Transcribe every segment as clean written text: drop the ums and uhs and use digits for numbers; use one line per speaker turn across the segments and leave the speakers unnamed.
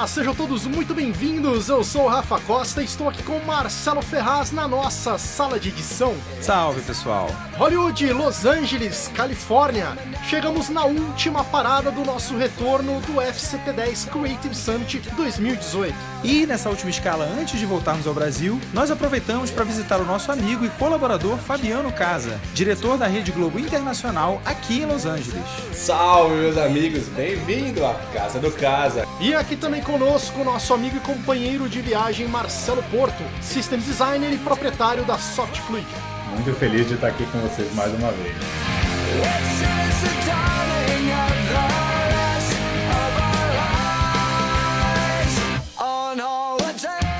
sejam todos muito bem-vindos. Eu sou o Rafa Costa e estou aqui com o Marcelo Ferraz na nossa sala de edição.
Salve, pessoal!
Hollywood, Los Angeles, Califórnia. Chegamos na última parada do nosso retorno do FCP10 Creative Summit 2018.
E nessa última escala, antes de voltarmos ao Brasil, nós aproveitamos para visitar o nosso amigo e colaborador Fabiano Casa, diretor da Rede Globo Internacional aqui em Los Angeles.
Salve, meus amigos! Bem-vindo à Casa do Casa!
E aqui também conosco, nosso amigo e companheiro de viagem Marcelo Porto, System Designer e proprietário da Softfluid.
Muito feliz de estar aqui com vocês mais uma vez.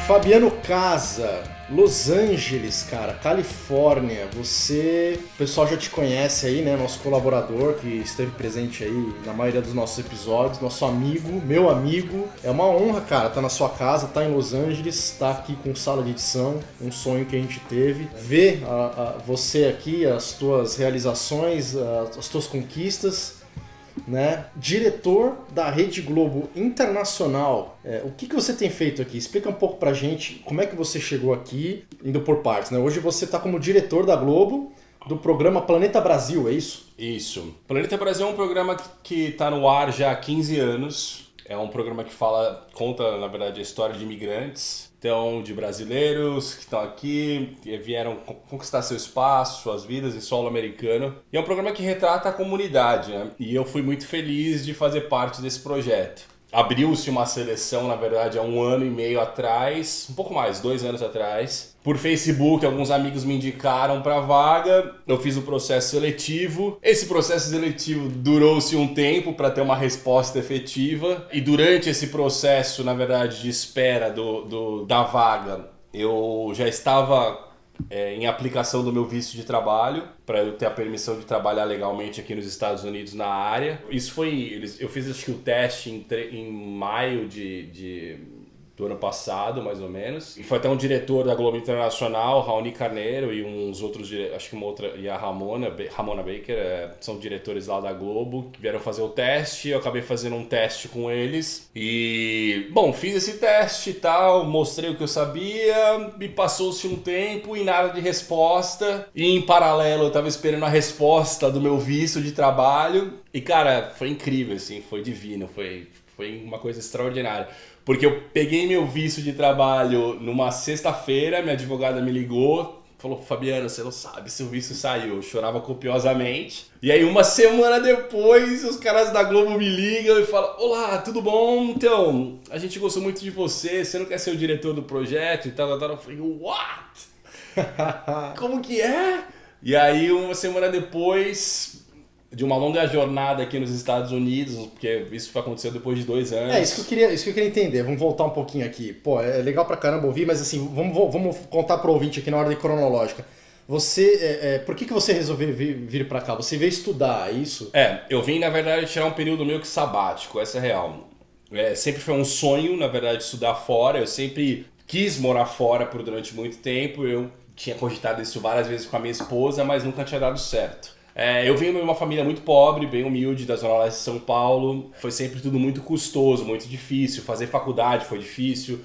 Fabiano Casa, Los Angeles, cara, Califórnia, você, o pessoal já te conhece aí, né, nosso colaborador que esteve presente aí na maioria dos nossos episódios, nosso amigo, meu amigo, é uma honra, cara, estar na sua casa, estar em Los Angeles, estar aqui com sala de edição, um sonho que a gente teve, ver você aqui, as tuas realizações, as tuas conquistas, né? Diretor da Rede Globo Internacional. O que você tem feito aqui? Explica um pouco pra gente como é que você chegou aqui, indo por partes, né? Hoje você tá como diretor da Globo do programa Planeta Brasil, é isso?
Isso. Planeta Brasil é um programa que tá no ar já há 15 anos. É um programa que conta, na verdade, a história de imigrantes. Então, de brasileiros que estão aqui, que vieram conquistar seu espaço, suas vidas em solo americano. E é um programa que retrata a comunidade, né? E eu fui muito feliz de fazer parte desse projeto. Abriu-se uma seleção, na verdade, há 1 ano e meio atrás, um pouco mais, 2 anos atrás. Por Facebook, alguns amigos me indicaram para a vaga, eu fiz o processo seletivo. Esse processo seletivo durou-se um tempo para ter uma resposta efetiva. E durante esse processo, na verdade, de espera da vaga, eu já estava em aplicação do meu visto de trabalho, para eu ter a permissão de trabalhar legalmente aqui nos Estados Unidos na área. Eu fiz acho que o teste em maio do ano passado, mais ou menos. E foi até um diretor da Globo Internacional, Raoni Carneiro, e uns outros, acho que uma outra, e a Ramona Baker, são diretores lá da Globo, que vieram fazer o teste. Eu acabei fazendo um teste com eles. E, bom, fiz esse teste e tal, mostrei o que eu sabia, e passou-se um tempo e nada de resposta. E em paralelo eu tava esperando a resposta do meu visto de trabalho. E, cara, foi incrível, assim, foi divino, foi uma coisa extraordinária. Porque eu peguei meu visto de trabalho numa sexta-feira, minha advogada me ligou, falou: Fabiano, você não sabe se o visto saiu. Eu chorava copiosamente. E aí 1 semana depois, os caras da Globo me ligam e falam: olá, tudo bom? Então, a gente gostou muito de você não quer ser o diretor do projeto e tal. Eu falei: what? Como que é? E aí 1 semana depois, de uma longa jornada aqui nos Estados Unidos, porque isso aconteceu depois de 2 anos.
Isso que eu queria entender. Vamos voltar um pouquinho aqui. Pô, é legal pra caramba ouvir, mas assim, vamos contar pro ouvinte aqui na ordem cronológica. Você, por que você resolveu vir pra cá? Você veio estudar, é isso?
Eu vim, na verdade, tirar um período meio que sabático, essa é a real. Sempre foi um sonho, na verdade, estudar fora. Eu sempre quis morar fora durante muito tempo. Eu tinha cogitado isso várias vezes com a minha esposa, mas nunca tinha dado certo. Eu venho de uma família muito pobre, bem humilde, da Zona Leste de São Paulo. Foi sempre tudo muito custoso, muito difícil. Fazer faculdade foi difícil.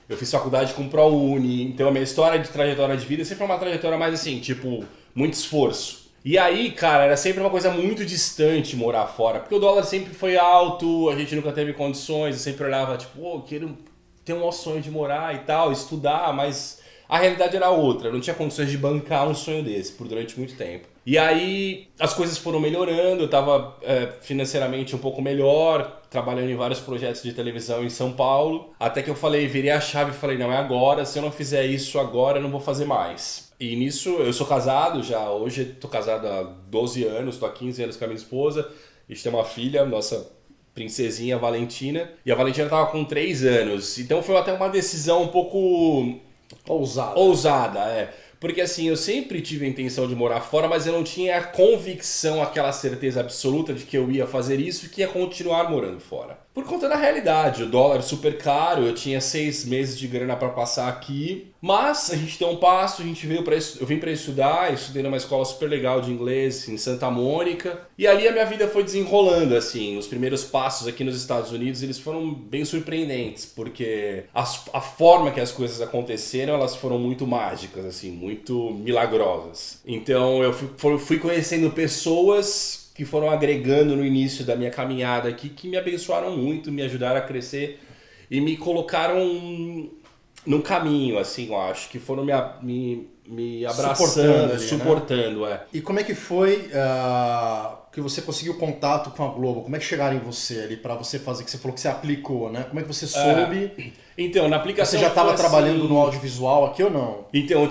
Eu fiz faculdade com ProUni. Então a minha história de trajetória de vida sempre é uma trajetória mais assim, tipo, muito esforço. E aí, cara, era sempre uma coisa muito distante morar fora. Porque o dólar sempre foi alto, a gente nunca teve condições. Eu sempre olhava, tipo, quero ter um sonho de morar e tal, estudar, mas a realidade era outra. Eu não tinha condições de bancar um sonho desse durante muito tempo. E aí as coisas foram melhorando, eu estava financeiramente um pouco melhor, trabalhando em vários projetos de televisão em São Paulo, até que eu virei a chave e falei: não, é agora, se eu não fizer isso agora eu não vou fazer mais. E nisso eu sou casado já, hoje estou casado há 12 anos, estou há 15 anos com a minha esposa, a gente tem uma filha, nossa princesinha Valentina, e a Valentina estava com 3 anos, então foi até uma decisão um pouco ousada. Porque assim, eu sempre tive a intenção de morar fora, mas eu não tinha a convicção, aquela certeza absoluta de que eu ia fazer isso e que ia continuar morando fora. Por conta da realidade, o dólar super caro, eu tinha 6 meses de grana para passar aqui, mas a gente deu um passo, eu vim para estudar, estudei numa escola super legal de inglês em Santa Mônica, e ali a minha vida foi desenrolando, assim, os primeiros passos aqui nos Estados Unidos, eles foram bem surpreendentes, porque a forma que as coisas aconteceram, elas foram muito mágicas, assim, muito milagrosas. Então eu fui conhecendo pessoas que foram agregando no início da minha caminhada aqui, que me abençoaram muito, me ajudaram a crescer e me colocaram num caminho, assim, eu acho, que foram me abraçando, suportando,
né? E como é que foi que você conseguiu contato com a Globo? Como é que chegaram em você ali para você fazer, que você falou que você aplicou, né? Como é que você soube?
Então, na aplicação
você já estava trabalhando no audiovisual aqui ou não?
Então, eu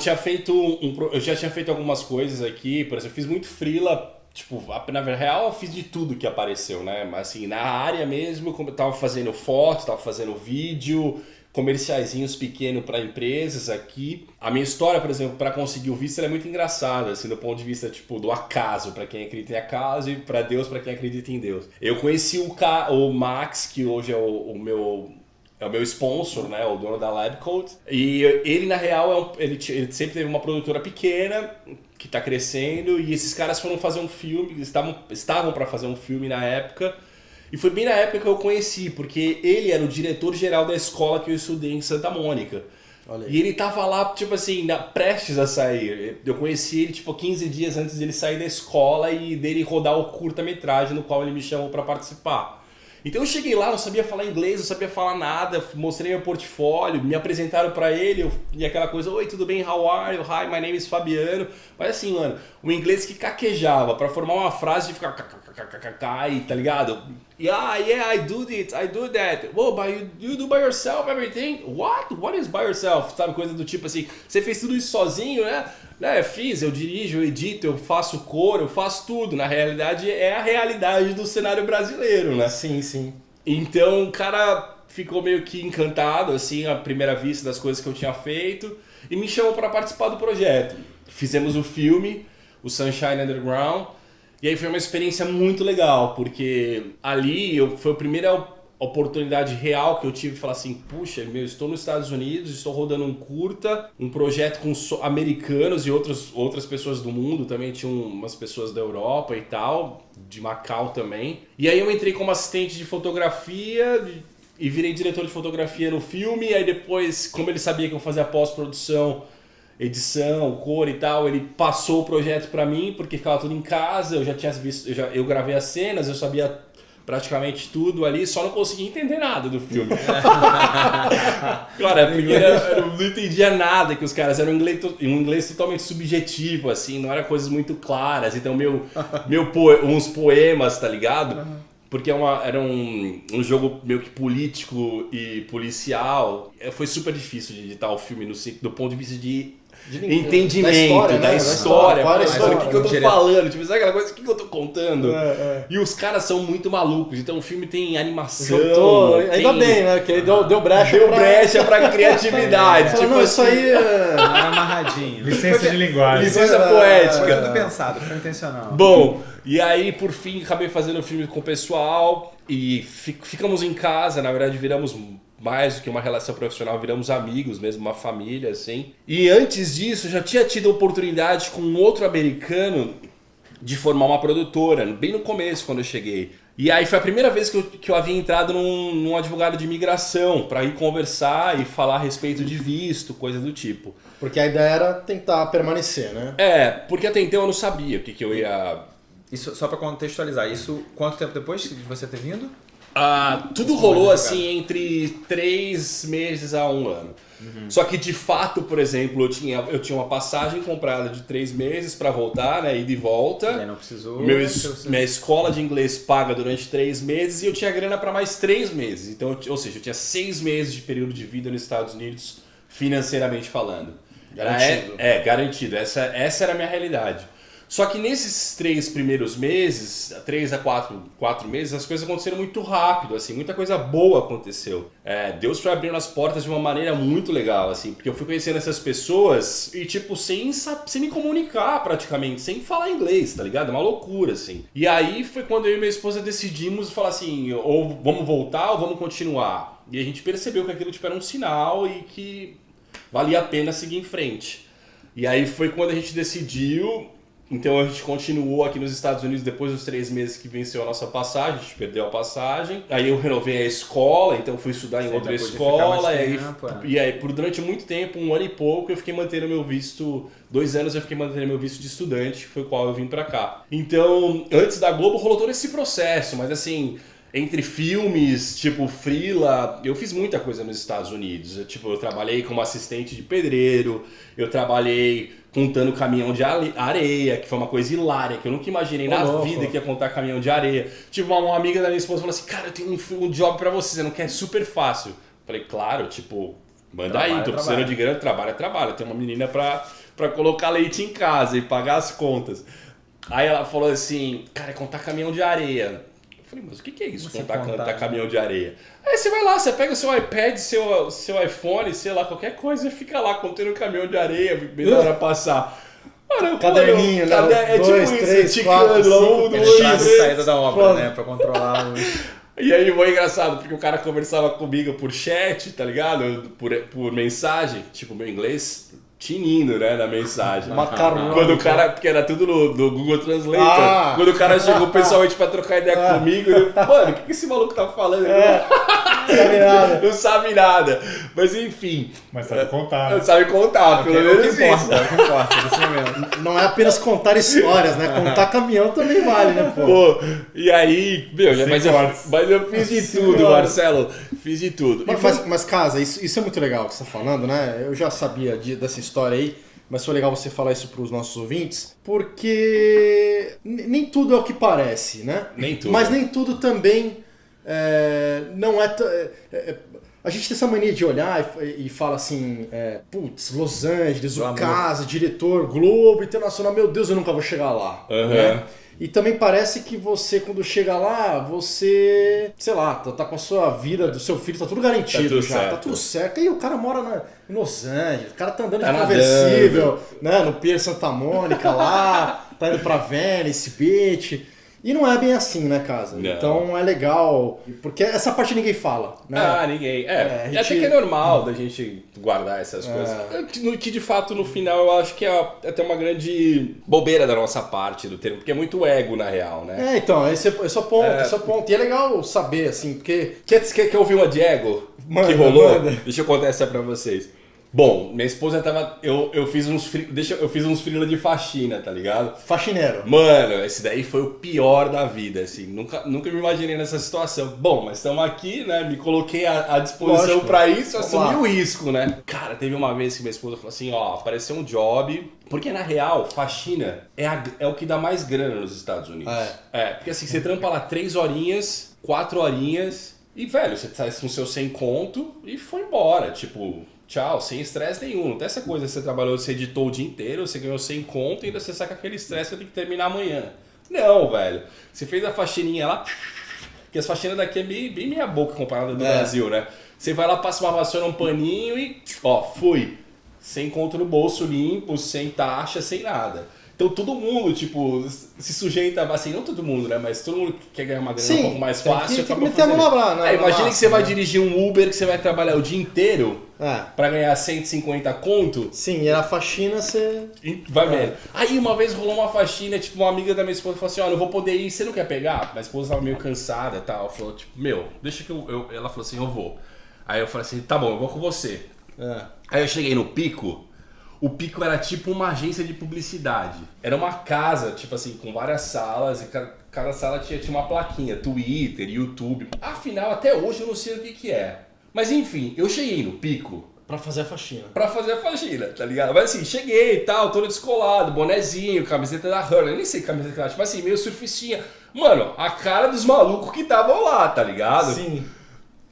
já tinha feito algumas coisas aqui, por exemplo, eu fiz muito freela. Tipo, na real eu fiz de tudo que apareceu, né? Mas assim, na área mesmo, como eu tava fazendo foto, tava fazendo vídeo, comerciaizinhos pequenos para empresas aqui. A minha história, por exemplo, para conseguir o visto, ela é muito engraçada, assim, do ponto de vista, tipo, do acaso, para quem acredita em acaso, e para Deus, para quem acredita em Deus. Eu conheci o Max, que hoje é o meu sponsor, né, o dono da LabCoat, e ele, na real, ele sempre teve uma produtora pequena, que está crescendo, e esses caras foram fazer um filme, estavam para fazer um filme na época, e foi bem na época que eu conheci, porque ele era o diretor-geral da escola que eu estudei em Santa Mônica. E ele tava lá, tipo assim, prestes a sair. Eu conheci ele, tipo, 15 dias antes dele sair da escola e dele rodar o curta-metragem no qual ele me chamou para participar. Então eu cheguei lá, não sabia falar inglês, não sabia falar nada, mostrei meu portfólio, me apresentaram pra ele, e aquela coisa, oi, tudo bem, how are you? Hi, my name is Fabiano. Mas assim, mano, o inglês que caquejava, pra formar uma frase de ficar tá ligado? Yeah, I do that. Oh, but you do by yourself everything? What is by yourself? Sabe, coisa do tipo assim, você fez tudo isso sozinho, né? Eu dirijo, eu edito, eu faço cor, eu faço tudo. Na realidade, é a realidade do cenário brasileiro, né?
Sim.
Então, o cara ficou meio que encantado, assim, à primeira vista das coisas que eu tinha feito e me chamou para participar do projeto. Fizemos o filme, o Sunshine Underground, e aí foi uma experiência muito legal, porque ali foi a primeira oportunidade real que eu tive de falar assim, puxa, estou nos Estados Unidos, estou rodando um curta, um projeto com americanos e outras pessoas do mundo, também tinha umas pessoas da Europa e tal, de Macau também. E aí eu entrei como assistente de fotografia e virei diretor de fotografia no filme, e aí depois, como ele sabia que eu fazia pós-produção, edição, cor e tal, ele passou o projeto pra mim, porque ficava tudo em casa, eu já tinha visto, eu gravei as cenas, eu sabia praticamente tudo ali, só não conseguia entender nada do filme. Cara, primeiro eu não entendia nada, que os caras eram um inglês totalmente subjetivo, assim, não eram coisas muito claras, então uns poemas, tá ligado? Porque era um jogo meio que político e policial. Foi super difícil de editar o filme do ponto de vista de entendimento da história. O que eu tô falando? Tipo, sabe aquela coisa? O que eu tô contando? E os caras são muito malucos. Então o filme tem animação.
Ainda bem, né? Que ele deu brecha.
Brecha pra criatividade.
Tipo, isso aí
é amarradinho.
Licença de linguagem.
Licença poética.
Foi tudo pensado, foi intencional.
Bom, e aí por fim acabei fazendo o filme com o pessoal e ficamos em casa. Na verdade, viramos mais do que uma relação profissional, viramos amigos mesmo, uma família, assim. E antes disso, já tinha tido a oportunidade com um outro americano de formar uma produtora, bem no começo, quando eu cheguei. E aí foi a primeira vez que eu havia entrado num advogado de imigração, para ir conversar e falar a respeito de visto, coisa do tipo.
Porque a ideia era tentar permanecer, né?
Porque até então eu não sabia o que eu ia...
Isso, só para contextualizar, isso quanto tempo depois de você ter vindo?
Tudo rolou assim entre 3 meses a 1 ano. Só que de fato, por exemplo, eu tinha uma passagem comprada de 3 meses para voltar, né, ida e volta.
Não precisou.
Minha escola de inglês paga durante 3 meses e eu tinha grana para mais 3 meses. Então, ou seja, eu tinha 6 meses de período de vida nos Estados Unidos, financeiramente falando.
Garantido.
Garantido. Essa era a minha realidade. Só que nesses 3 primeiros meses, 3 a 4 meses, as coisas aconteceram muito rápido, assim, muita coisa boa aconteceu. Deus foi abrindo as portas de uma maneira muito legal, assim, porque eu fui conhecendo essas pessoas e, tipo, sem me comunicar praticamente, sem falar inglês, tá ligado? É uma loucura, assim. E aí foi quando eu e minha esposa decidimos falar assim, ou vamos voltar ou vamos continuar. E a gente percebeu que aquilo, tipo, era um sinal e que valia a pena seguir em frente. E aí foi quando a gente decidiu. Então a gente continuou aqui nos Estados Unidos depois dos 3 meses que venceu a nossa passagem, a gente perdeu a passagem. Aí eu renovei a escola, então fui estudar em outra escola. E aí durante muito tempo, 1 ano e pouco, eu fiquei mantendo meu visto, 2 anos eu fiquei mantendo meu visto de estudante, que foi o qual eu vim pra cá. Então, antes da Globo rolou todo esse processo, mas assim, entre filmes, tipo freela, eu fiz muita coisa nos Estados Unidos. Eu trabalhei como assistente de pedreiro, eu trabalhei contando caminhão de areia, que foi uma coisa hilária, que eu nunca imaginei na vida que ia contar caminhão de areia. Tipo, uma amiga da minha esposa falou assim, cara, eu tenho um job pra você não quer? É super fácil. Falei, claro, tipo, manda aí, tô precisando de grana, trabalha. Tem uma menina pra colocar leite em casa e pagar as contas. Aí ela falou assim, cara, é contar caminhão de areia. Eu falei, mas o que é isso, contar caminhão de areia? Aí você vai lá, você pega o seu iPad, seu iPhone, sei lá, qualquer coisa e fica lá contando um caminhão de areia, bem na hora passar. Mano,
caderninho, né?
É
2,
tipo
3,
isso,
4, 5,
Entrada e saída da obra, né? Pra controlar os...
E aí foi engraçado, porque o cara conversava comigo por chat, tá ligado? Por mensagem, tipo, meu inglês tinindo, né, na mensagem.
Macarrão.
Quando o cara, porque era tudo no Google Translator, quando o cara chegou pessoalmente pra trocar ideia comigo, eu, mano, o que esse maluco tá falando? Não sabe nada. Mas enfim.
Mas sabe contar.
Não sabe contar, pelo menos isso.
É o que importa, nesse momento.
Não é apenas contar histórias, né? Contar caminhão também vale, né, pô?
Pô, e aí, meu, mas eu fiz de tudo, Marcelo. Fiz de tudo.
Mas Casa, isso é muito legal que você tá falando, né? Eu já sabia dessa história aí, mas foi legal você falar isso pros nossos ouvintes, porque nem tudo é o que parece, né?
Nem tudo.
Mas nem tudo também não é... A gente tem essa mania de olhar e fala assim, putz, Los Angeles, o Casa, diretor, Globo Internacional, meu Deus, eu nunca vou chegar lá. Né? E também parece que você, quando chega lá, você, sei lá, tá com a sua vida do seu filho, tá tudo garantido,
tudo
já,
certo.
tá tudo certo. E o cara mora em Los Angeles, o cara tá andando de conversível, né, no Pier Santa Mônica lá, tá indo pra Venice Beach. E não é bem assim, né, Casa?
Não.
Então é legal, porque essa parte ninguém fala, né?
Ninguém.
gente...
Até que é normal da gente guardar essas coisas. Que de fato, no final, eu acho que é até uma grande bobeira da nossa parte do termo, porque é muito ego, na real, né?
Então, esse é o ponto. E é legal saber, assim, porque...
Quer ouvir uma de ego
Manda,
que rolou?
manda.
Deixa eu contar essa pra vocês. Bom, minha esposa tava... Eu fiz uns freela de faxina, tá ligado?
Faxineiro.
Mano, esse daí foi o pior da vida, assim. Nunca me imaginei nessa situação. Bom, mas estamos aqui, né? Me coloquei à disposição. Lógico. Pra isso, assumi o risco, né? Cara, teve uma vez que minha esposa falou assim, ó, apareceu um job... Porque, na real, faxina é o que dá mais grana nos Estados Unidos. Porque assim, você trampa lá 3 horinhas, 4 horinhas... E, velho, você tá com seu 100 conto e foi embora, tipo... Tchau, sem estresse nenhum. Não tem essa coisa, você trabalhou, você editou o dia inteiro, você ganhou 100 conto e ainda você saca aquele estresse que tem que terminar amanhã. Não, velho. Você fez a faxininha lá, que as faxinas daqui é bem meia boca comparada do Brasil, né? Você vai lá, passa uma vassoura, um paninho e, ó, fui. Sem conto no bolso, limpo, sem taxa, sem nada. Então todo mundo, tipo, se sujeita, assim, não todo mundo, né? Mas todo mundo que quer ganhar uma grana um pouco mais fácil.
Tem que meter a mão na
imagina que você vai dirigir um Uber, que você vai trabalhar o dia inteiro pra ganhar 150 conto.
Sim, e na faxina você...
Vai vendo. Aí uma vez rolou uma faxina, tipo, uma amiga da minha esposa falou assim, ó, não vou poder ir, você não quer pegar? Minha esposa tava meio cansada e tal, falou, tipo, meu, deixa que ela falou assim, eu vou. Aí eu falei assim, tá bom, eu vou com você. Aí eu cheguei no Pico. O Pico era tipo uma agência de publicidade. Era uma casa, tipo assim, com várias salas e cada sala tinha uma plaquinha, Twitter, YouTube. Afinal, até hoje eu não sei o que é. Mas enfim, eu cheguei no Pico
pra fazer a faxina.
Tá ligado? Mas assim, cheguei e tal, todo descolado, bonezinho, camiseta da Hurley. Eu nem sei camiseta da, tipo assim, meio surfistinha. Mano, a cara dos malucos que estavam lá, tá ligado?
Sim.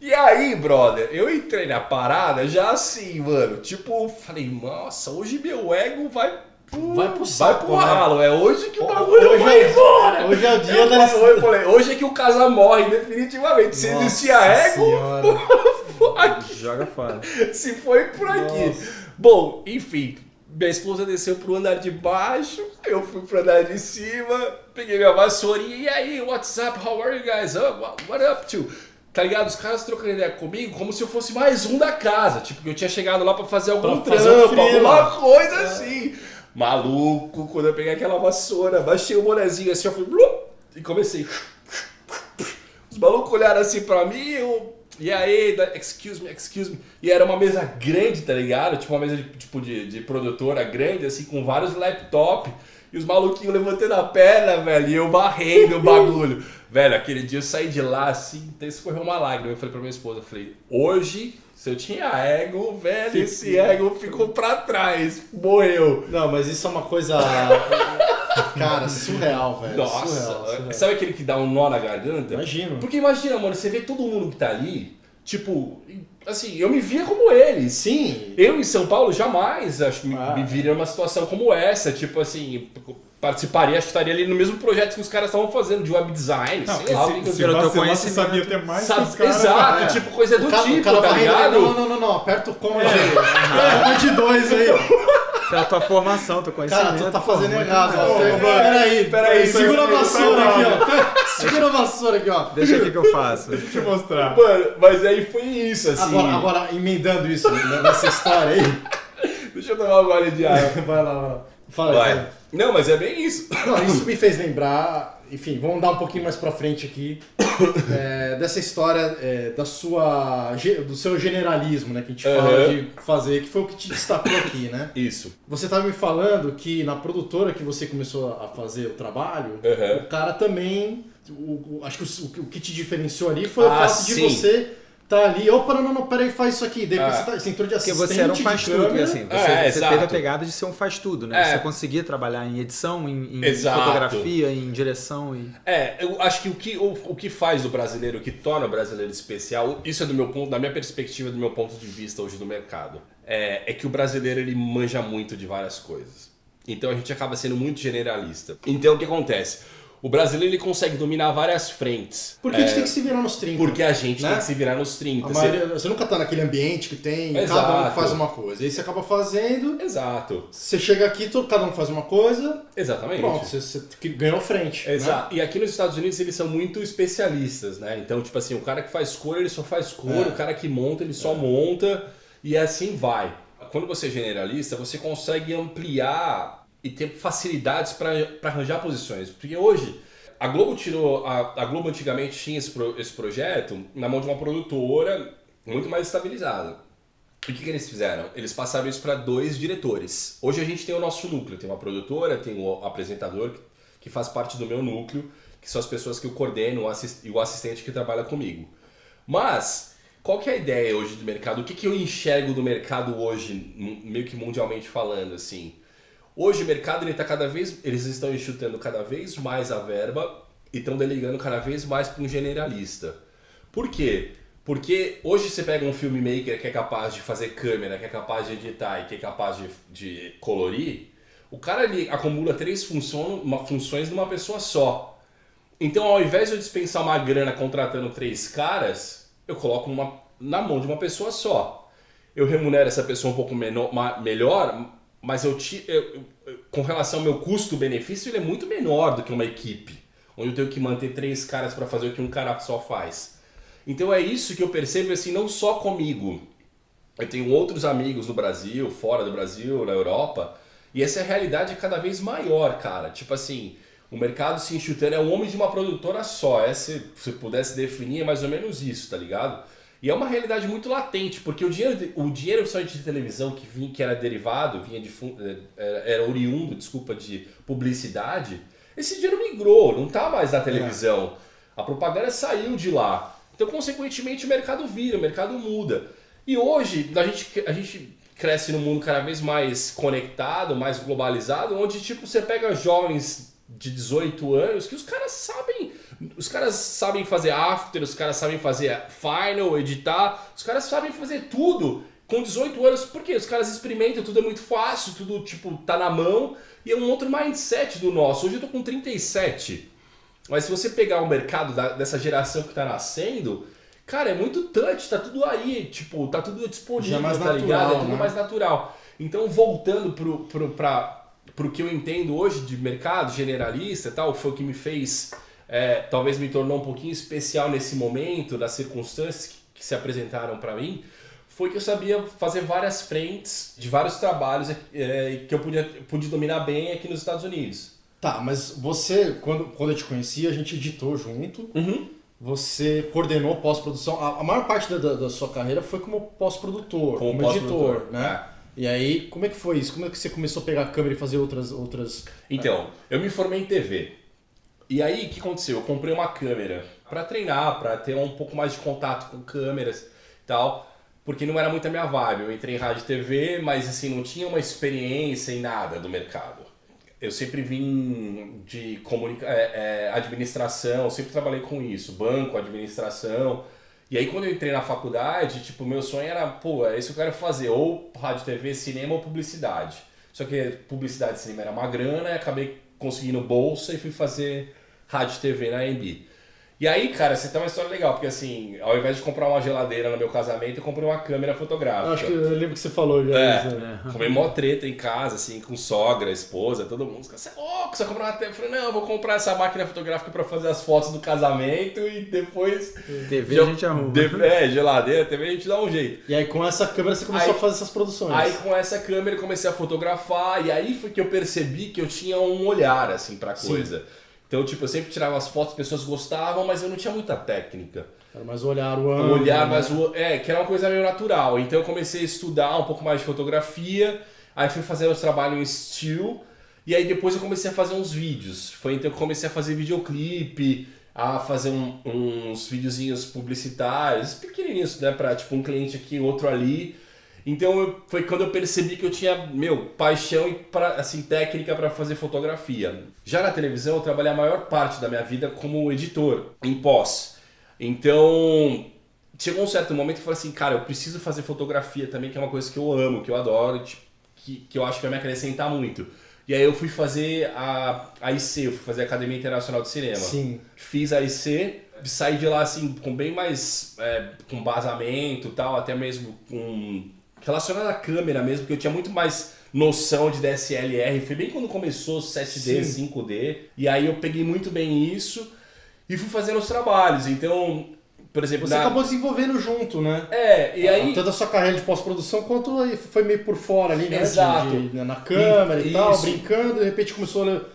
E aí, brother, eu entrei na parada já assim, mano, tipo, falei, nossa, hoje meu ego vai
vai pro saco, né?
ralo. É hoje que o bagulho vai embora.
Hoje é o dia da
eu falei, hoje é que o casa morre definitivamente. Se existia ego,
Joga fora.
se foi por aqui. Bom, enfim, minha esposa desceu pro andar de baixo, eu fui pro andar de cima, peguei minha vassourinha, e aí, what's up, how are you guys? What up to? Tá ligado? Os caras trocando ideia comigo como se eu fosse mais um da casa. Tipo, que eu tinha chegado lá pra fazer algum trampo, alguma coisa assim. Maluco, quando eu peguei aquela vassoura, baixei o bonezinho assim, eu fui... E comecei... Os malucos olharam assim pra mim, e aí, excuse me. E era uma mesa grande, tá ligado? Tipo uma mesa de produtora grande, assim, com vários laptops. E os maluquinhos levantando a perna, velho, e eu varrendo o bagulho. Velho, aquele dia eu saí de lá, assim, até escorreu uma lágrima. Eu falei pra minha esposa, eu falei, hoje, se eu tinha ego, velho, esse ego ficou pra trás, morreu.
Não, mas isso é uma coisa, cara, surreal, velho.
Nossa,
surreal.
Sabe aquele que dá um nó na garganta?
Imagino.
Porque imagina, mano, você vê todo mundo que tá ali, tipo, assim, eu me via como eles.
Sim.
Eu em São Paulo jamais acho que me viria numa situação como essa, tipo assim, participaria, estaria ali no mesmo projeto que os caras estavam fazendo de web design, sei lá.
Você sabia ter mais que os caras.
Exato, tipo coisa do tipo, tá ligado?
Não, aperta o comando aí. De dois aí, ó.
Pela tua formação, teu conhecimento.
Cara, tu tá fazendo errado, ó.
Peraí,
Segura a vassoura aqui, ó. Segura a vassoura aqui, ó.
Deixa aqui que eu faço.
Deixa eu te mostrar.
Mano, mas aí foi isso, assim.
Agora emendando isso nessa história aí.
Deixa eu tomar um gole de água.
Vai lá. Fala
Vai.
aí.
Não, mas é bem isso.
Não, isso me fez lembrar, enfim, vamos dar um pouquinho mais pra frente aqui, dessa história do seu generalismo, né, que a gente fala de fazer, que foi o que te destacou aqui, né?
Isso.
Você estava me falando que na produtora que você começou a fazer o trabalho, o cara também, acho que o que te diferenciou ali foi o fato de você tá ali, opa, não, peraí, faz isso aqui. Depois você entrou de assistente.
Porque você era um faz-tudo, assim. Você teve a pegada de ser um faz-tudo, né? Você conseguia trabalhar em edição, em fotografia, em direção.
Eu acho que o que faz o brasileiro, o que torna o brasileiro especial, isso é do meu ponto, da minha perspectiva, do meu ponto de vista hoje do mercado, é que o brasileiro, ele manja muito de várias coisas. Então a gente acaba sendo muito generalista. Então o que acontece? O brasileiro, ele consegue dominar várias frentes.
Porque a gente tem que se virar nos 30.
Porque a gente tem que se virar nos 30.
Você nunca tá naquele ambiente que tem, cada um faz uma coisa. Aí você acaba fazendo.
Exato.
Você chega aqui, cada um faz uma coisa.
Exatamente.
Pronto, você ganhou frente.
Exato. Né? E aqui nos Estados Unidos eles são muito especialistas, né? Então, tipo assim, o cara que faz cor, ele só faz cor. O cara que monta, ele só monta. E assim vai. Quando você é generalista, você consegue ampliar e ter facilidades para arranjar posições. Porque hoje, a Globo antigamente tinha esse projeto na mão de uma produtora muito mais estabilizada. E o que eles fizeram? Eles passaram isso para 2 diretores. Hoje a gente tem o nosso núcleo, tem uma produtora, tem o apresentador que faz parte do meu núcleo, que são as pessoas que eu coordeno e o assistente que trabalha comigo. Mas, qual que é a ideia hoje do mercado? O que eu enxergo do mercado hoje, meio que mundialmente falando, assim? Hoje o mercado eles estão enxutando cada vez mais a verba e estão delegando cada vez mais para um generalista. Por quê? Porque hoje você pega um filmmaker que é capaz de fazer câmera, que é capaz de editar e que é capaz de colorir, o cara ali acumula 3 funções numa pessoa só. Então, ao invés de eu dispensar uma grana contratando 3 caras, eu coloco na mão de uma pessoa só. Eu remunero essa pessoa um pouco melhor, mas com relação ao meu custo-benefício, ele é muito menor do que uma equipe, onde eu tenho que manter 3 caras para fazer o que um cara só faz. Então é isso que eu percebo, assim, não só comigo. Eu tenho outros amigos no Brasil, fora do Brasil, na Europa, e essa realidade é cada vez maior, cara. Tipo assim, o mercado se enxutando, é um homem de uma produtora só. Se pudesse definir, é mais ou menos isso, tá ligado? E é uma realidade muito latente, porque o dinheiro só de televisão que era derivado, era oriundo, de publicidade, esse dinheiro migrou, não está mais na televisão. A propaganda saiu de lá. Então, consequentemente, o mercado vira, o mercado muda. E hoje, a gente cresce num mundo cada vez mais conectado, mais globalizado, onde tipo, você pega jovens de 18 anos que os caras sabem fazer after, os caras sabem fazer final, editar, os caras sabem fazer tudo com 18 anos, porque os caras experimentam, tudo é muito fácil, tudo tipo tá na mão, e é um outro mindset do nosso. Hoje eu tô com 37, mas se você pegar o mercado dessa geração que tá nascendo, cara, é muito touch, tá tudo aí, tipo, tá tudo disponível,
mais
tá
natural,
ligado? É tudo
né?
mais natural. Então, voltando pro que eu entendo hoje de mercado generalista e tal, foi o que me fez, talvez me tornou um pouquinho especial nesse momento, das circunstâncias que se apresentaram para mim, foi que eu sabia fazer várias frentes de vários trabalhos que eu pude dominar bem aqui nos Estados Unidos.
Tá, mas você, quando eu te conheci, a gente editou junto. Você coordenou pós-produção. A maior parte da sua carreira foi como pós-produtor, como editor, né? E aí, como é que foi isso? Como é que você começou a pegar a câmera e fazer outras...
Então, eu me formei em TV. E aí, o que aconteceu? Eu comprei uma câmera para treinar, para ter um pouco mais de contato com câmeras e tal, porque não era muito a minha vibe. Eu entrei em rádio e TV, mas assim, não tinha uma experiência em nada do mercado. Eu sempre vim de administração, sempre trabalhei com isso, banco, administração. E aí quando eu entrei na faculdade, tipo, meu sonho era, pô, é isso que eu quero fazer, ou rádio, TV, cinema ou publicidade. Só que publicidade e cinema era uma grana, e acabei conseguindo bolsa e fui fazer rádio e TV na AMB. E aí, cara, você tem uma história legal, porque assim, ao invés de comprar uma geladeira no meu casamento, eu comprei uma câmera fotográfica.
Acho que eu lembro que você falou já.
Comprei mó treta em casa, assim, com sogra, esposa, todo mundo. Você é louco, você vai comprar uma TV? Eu falei, não, eu vou comprar essa máquina fotográfica pra fazer as fotos do casamento e depois...
TV a gente arruma.
Geladeira, TV a gente dá um jeito.
E aí com essa câmera você começou a fazer essas produções.
Aí com essa câmera eu comecei a fotografar e aí foi que eu percebi que eu tinha um olhar, assim, pra coisa. Sim. Então, tipo, eu sempre tirava as fotos, as pessoas gostavam, mas eu não tinha muita técnica.
Era mais olhar o ângulo.
Que era uma coisa meio natural. Então eu comecei a estudar um pouco mais de fotografia, aí fui fazer os trabalhos em still, e aí depois eu comecei a fazer uns vídeos. Foi então que eu comecei a fazer videoclipe, a fazer uns videozinhos publicitários, pequenininhos, né, pra tipo um cliente aqui, outro ali. Então foi quando eu percebi que eu tinha, paixão e assim, técnica para fazer fotografia. Já na televisão eu trabalhei a maior parte da minha vida como editor, em pós. Então chegou um certo momento que eu falei assim, cara, eu preciso fazer fotografia também, que é uma coisa que eu amo, que eu adoro, tipo, que eu acho que vai me acrescentar muito. E aí eu fui fazer a IC, eu fui fazer a Academia Internacional de Cinema.
Sim.
Fiz a IC, saí de lá assim, com bem mais, com basamento e tal, até mesmo com... relacionado à câmera mesmo, porque eu tinha muito mais noção de DSLR, foi bem quando começou 7D, Sim. 5D, e aí eu peguei muito bem isso e fui fazendo os trabalhos. Então, por exemplo...
Você acabou desenvolvendo junto, né?
E aí...
Tanto a sua carreira de pós-produção, quanto foi meio por fora ali, né?
Exato.
Na câmera e tal, brincando, de repente começou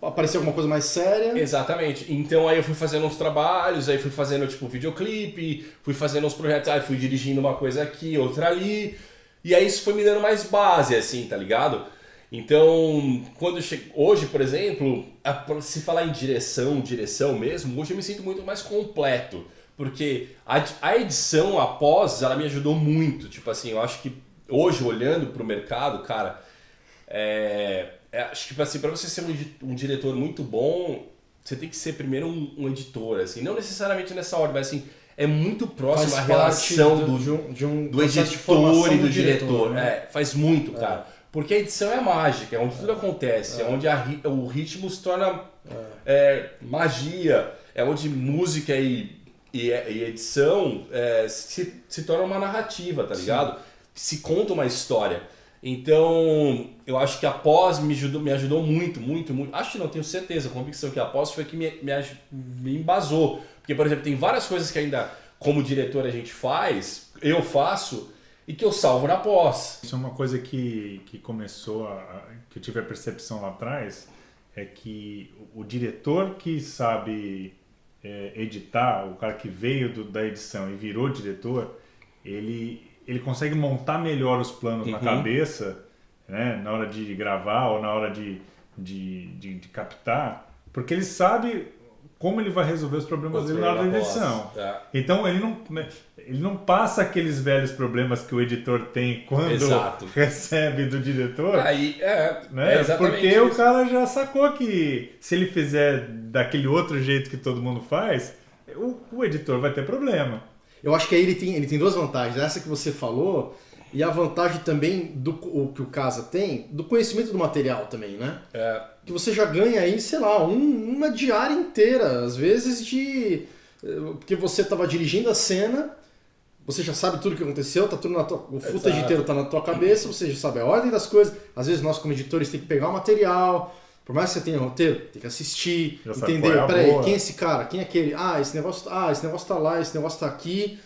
a aparecer alguma coisa mais séria.
Exatamente. Então aí eu fui fazendo uns trabalhos, aí fui fazendo tipo videoclipe, fui fazendo uns projetos, aí fui dirigindo uma coisa aqui, outra ali. E aí isso foi me dando mais base, assim, tá ligado? Então, quando eu chego... Hoje, por exemplo, se falar em direção mesmo, hoje eu me sinto muito mais completo. Porque a edição após, ela me ajudou muito. Tipo assim, eu acho que hoje, olhando pro mercado, cara, acho que tipo assim, pra você ser um diretor muito bom, você tem que ser primeiro um editor, assim. Não necessariamente nessa ordem, mas assim, é muito próximo a relação do editor e do diretor. Né? Faz muito, cara. Porque a edição é mágica, é onde tudo acontece, é onde o ritmo se torna magia, é onde música e edição se torna uma narrativa, tá ligado? Se conta uma história. Então, eu acho que a pós me ajudou muito, muito, muito. Acho que não, tenho certeza, a convicção que a pós foi que me embasou. Porque, por exemplo, tem várias coisas que ainda, como diretor, a gente faz, eu faço, e que eu salvo na pós.
Isso é uma coisa que começou, que eu tive a percepção lá atrás, é que o diretor que sabe editar, o cara que veio da edição e virou diretor, ele consegue montar melhor os planos na cabeça, né, na hora de gravar ou na hora de captar, porque ele sabe como ele vai resolver os problemas dele na hora da edição. Então ele não passa aqueles velhos problemas que o editor tem quando recebe do diretor.
Aí
né?
Exatamente
porque
isso.
O cara já sacou que se ele fizer daquele outro jeito que todo mundo faz, o editor vai ter problema.
Eu acho que aí ele tem duas vantagens. Essa que você falou, E a vantagem também o que o Casa tem, do conhecimento do material também, né? Que você já ganha aí, sei lá, uma diária inteira, às vezes porque você estava dirigindo a cena, você já sabe tudo o que aconteceu, tá tudo o footage inteiro tá na tua cabeça, você já sabe a ordem das coisas. Às vezes nós como editores tem que pegar o material, por mais que você tenha roteiro, tem que assistir, já entender, peraí, quem é esse cara, quem é aquele? Esse negócio tá lá, esse negócio tá aqui.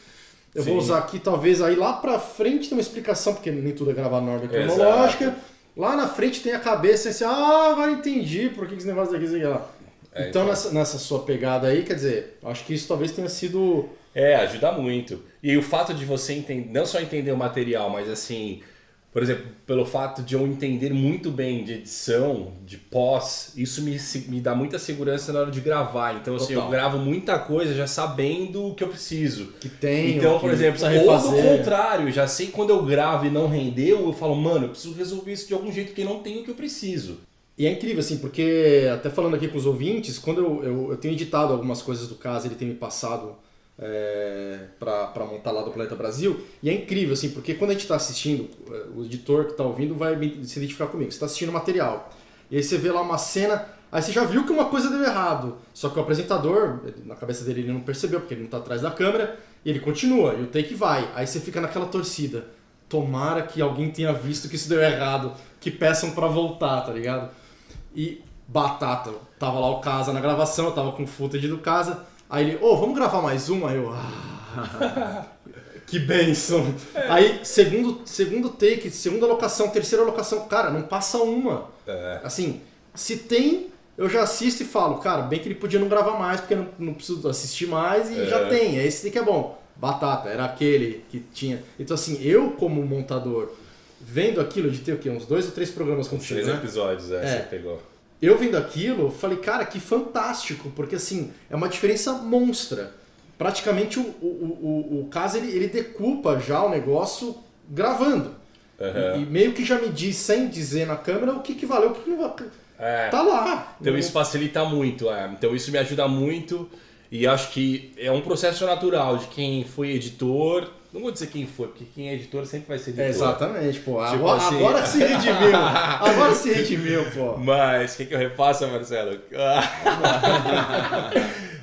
Eu vou usar aqui, talvez, aí lá pra frente tem uma explicação, porque nem tudo é gravado na ordem cronológica. Exato. Lá na frente tem a cabeça, e você, agora entendi por que esse negócio daqui, lá. Então, nessa sua pegada aí, quer dizer, acho que isso talvez tenha sido...
ajuda muito. E o fato de você entender, não só entender o material, mas assim... Por exemplo, pelo fato de eu entender muito bem de edição, de pós, isso me dá muita segurança na hora de gravar. Então, assim, eu gravo muita coisa já sabendo o que eu preciso.
Que tem.
Então, por exemplo, ou do contrário, já sei quando eu gravo e não rendeu, eu falo, mano, eu preciso resolver isso de algum jeito porque não tenho o que eu preciso.
E é incrível, assim, porque, até falando aqui com os ouvintes, quando eu tenho editado algumas coisas do Casa, ele tem me passado... para montar lá do Planeta Brasil, e é incrível assim, porque quando a gente está assistindo, o editor que está ouvindo vai se identificar comigo, você está assistindo o material, e aí você vê lá uma cena, aí você já viu que uma coisa deu errado, só que o apresentador, na cabeça dele ele não percebeu, porque ele não está atrás da câmera, e ele continua, e o take vai, aí você fica naquela torcida, tomara que alguém tenha visto que isso deu errado, que peçam para voltar, tá ligado? E batata, tava lá o Casa na gravação, eu tava com o footage do Casa. Aí ele, vamos gravar mais uma? Aí eu, que bênção. Aí, segundo take, segunda locação, terceira locação, cara, não passa uma. Assim, se tem, eu já assisto e falo, cara, bem que ele podia não gravar mais, porque não preciso assistir mais e já tem. Esse take é bom. Batata, era aquele que tinha. Então, assim, eu como montador, vendo aquilo, de ter o quê? Uns 2 ou 3 programas contigo,
3 episódios, você pegou.
Eu vendo aquilo, falei, cara, que fantástico, porque assim, é uma diferença monstra. Praticamente o Casa, ele decupa já o negócio gravando. E meio que já me diz, sem dizer na câmera, o que valeu, o que não valeu. Tá lá.
Então isso facilita muito, Então isso me ajuda muito e acho que é um processo natural de quem foi editor. Não vou dizer quem foi, porque quem é editor sempre vai ser editor.
Exatamente, pô. Tipo agora se redimiu. Agora se redimiu, pô.
Mas, quer que eu refaça, Marcelo?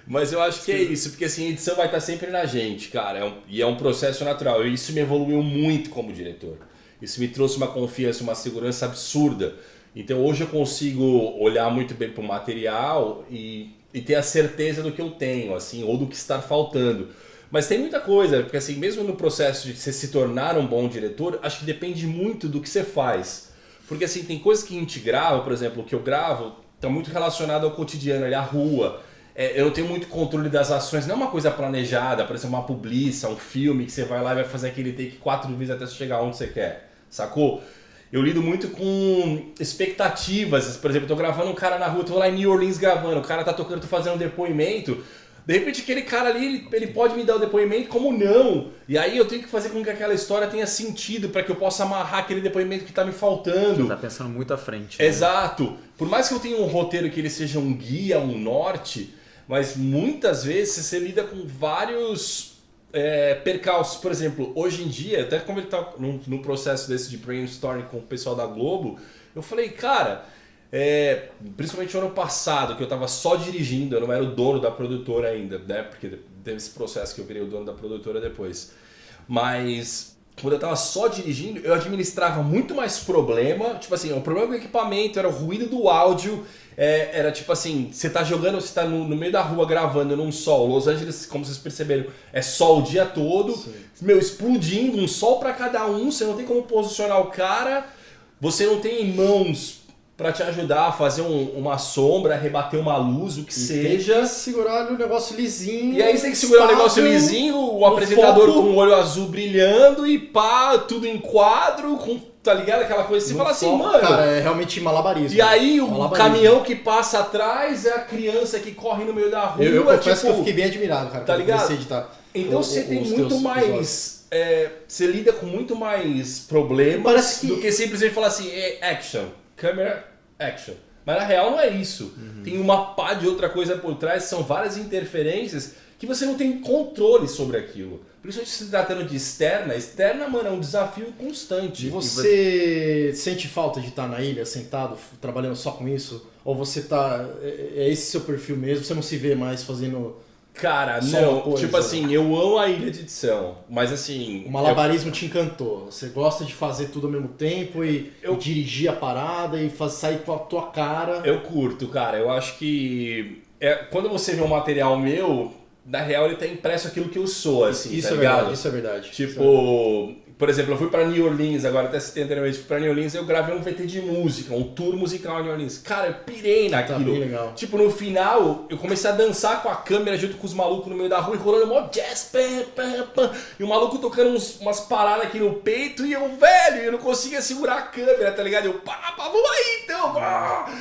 Mas eu acho que é isso, porque assim, a edição vai estar sempre na gente, cara. E é um processo natural. E isso me evoluiu muito como diretor. Isso me trouxe uma confiança, uma segurança absurda. Então hoje eu consigo olhar muito bem para o material e ter a certeza do que eu tenho, assim, ou do que está faltando. Mas tem muita coisa, porque assim, mesmo no processo de você se tornar um bom diretor, acho que depende muito do que você faz. Porque assim, tem coisas que a gente grava, por exemplo, o que eu gravo está muito relacionado ao cotidiano, ali, à rua. Eu não tenho muito controle das ações, não é uma coisa planejada, por exemplo, uma publicidade, um filme que você vai lá e vai fazer aquele take 4 vezes até você chegar onde você quer, sacou? Eu lido muito com expectativas, por exemplo, eu tô gravando um cara na rua, tô lá em New Orleans gravando, o cara tá tocando, tô fazendo um depoimento. De repente aquele cara ali, ele pode me dar o depoimento, como não? E aí eu tenho que fazer com que aquela história tenha sentido para que eu possa amarrar aquele depoimento que tá me faltando.
Você tá pensando muito à frente. Né?
Exato. Por mais que eu tenha um roteiro que ele seja um guia, um norte, mas muitas vezes você lida com vários percalços. Por exemplo, hoje em dia, até como ele tá no processo desse de brainstorming com o pessoal da Globo, eu falei, cara... principalmente no ano passado, que eu tava só dirigindo, eu não era o dono da produtora ainda, né? Porque teve esse processo que eu virei o dono da produtora depois. Mas quando eu tava só dirigindo, eu administrava muito mais problema. Tipo assim, o problema do equipamento era o ruído do áudio. Era tipo assim, você tá jogando, você tá no meio da rua gravando num sol. Los Angeles, como vocês perceberam, é sol o dia todo. Sim. Meu, explodindo, um sol pra cada um, você não tem como posicionar o cara, você não tem mãos pra te ajudar a fazer uma sombra, rebater uma luz, o que seja.
Tem que segurar o negócio lisinho.
E aí você tem que segurar o negócio lisinho, o apresentador foco, com o olho azul brilhando e pá, tudo em quadro, tá ligado? Aquela coisa. Você fala assim,
foco,
mano...
Cara, é realmente malabarismo.
E aí o caminhão que passa atrás é a criança que corre no meio da rua.
Eu confesso que eu fiquei bem admirado, cara.
Tá ligado? Então você tem muito mais... você lida com muito mais problemas do que simplesmente falar assim, action, câmera... action. Mas na real não é isso. Tem uma pá de outra coisa por trás, são várias interferências que você não tem controle sobre aquilo. Principalmente se tratando de externa, mano, é um desafio constante.
E você sente falta de estar na ilha, sentado, trabalhando só com isso? Ou você tá... É esse seu perfil mesmo? Você não se vê mais fazendo...
Cara,
só
não,
uma coisa?
tipo assim, eu amo a ilha de edição, mas assim...
O malabarismo te encantou. Você gosta de fazer tudo ao mesmo tempo e dirigir a parada e sair com a tua cara.
Eu curto, cara. Eu acho que... quando você vê um material meu... Na real, ele tá impresso aquilo que eu sou, assim,
isso
tá
é
ligado?
verdade, isso é verdade.
Tipo, por exemplo, eu fui pra New Orleans, agora até citei anteriormente, fui pra New Orleans e eu gravei um VT de música, um tour musical em New Orleans. Cara, eu pirei naquilo.
Tá bem legal.
Tipo, no final, eu comecei a dançar com a câmera junto com os malucos no meio da rua e rolando mó jazz, pam, pam, pam. E o maluco tocando umas paradas aqui no peito e eu não conseguia segurar a câmera, tá ligado? Eu, pá, vamos aí então, pá.